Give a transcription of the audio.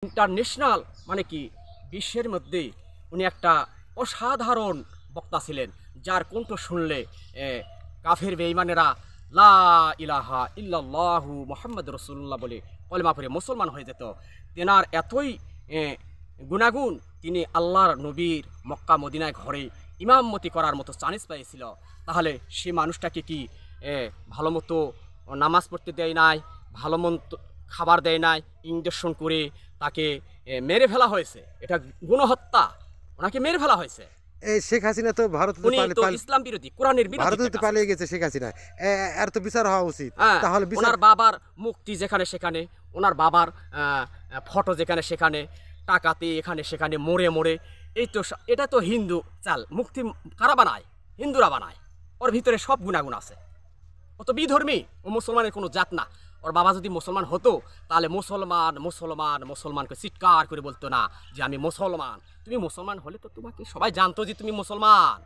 International মানে কি বিশ্বের মধ্যে উনি একটা অসাধারণ বক্তা ছিলেন, যার কণ্ঠ শুনলে কাফের বেঈমানেরা লা ইলাহা ইল্লাল্লাহু মুহাম্মদ রাসূলুল্লাহ বলে কলেমা পড়ে মুসলমান হয়ে যেত। তেনার এতই গুণাগুণ, তিনি আল্লাহর নবীর মক্কা মদিনায় ঘরে ইমামতি করার মতো চান্স পেয়েছিল। তাহলে সে মানুষটাকে কি ভালো মতো নামাজ পড়তে দেয় নাই, ভালো মতো খাবার দেয় নাই, ইঞ্জেকশন করে তাকে মেরে ফেলা হয়েছে। এটা গণহত্যা, ওনাকে মেরে ফেলা হয়েছে। এই শেখ হাসিনা তো ভারত ইসলাম বিরোধী, কোরআনের বিরোধী, ভারতে পালিয়ে গেছে শেখ হাসিনা, এর তো বিচার হওয়া উচিত। তাহলে ওনার বাবার মুক্তি যেখানে সেখানে, ওনার বাবার ফটো যেখানে সেখানে, টাকাতে এখানে সেখানে মোড়ে মোড়ে, এই তো এটা তো হিন্দু চাল। মুক্তি কারা বানায়? হিন্দুরা বানায়। ওর ভিতরে সব গুণাগুণ আছে। ও তো বিধর্মী, ও মুসলমানের কোনো জাত না। ওর বাবা যদি মুসলমান হতো তাহলে মুসলমান মুসলমান মুসলমানকে চিৎকার করে বলতো না যে আমি মুসলমান। তুমি মুসলমান হলে তো তোমাকে সবাই জানতো যে তুমি মুসলমান।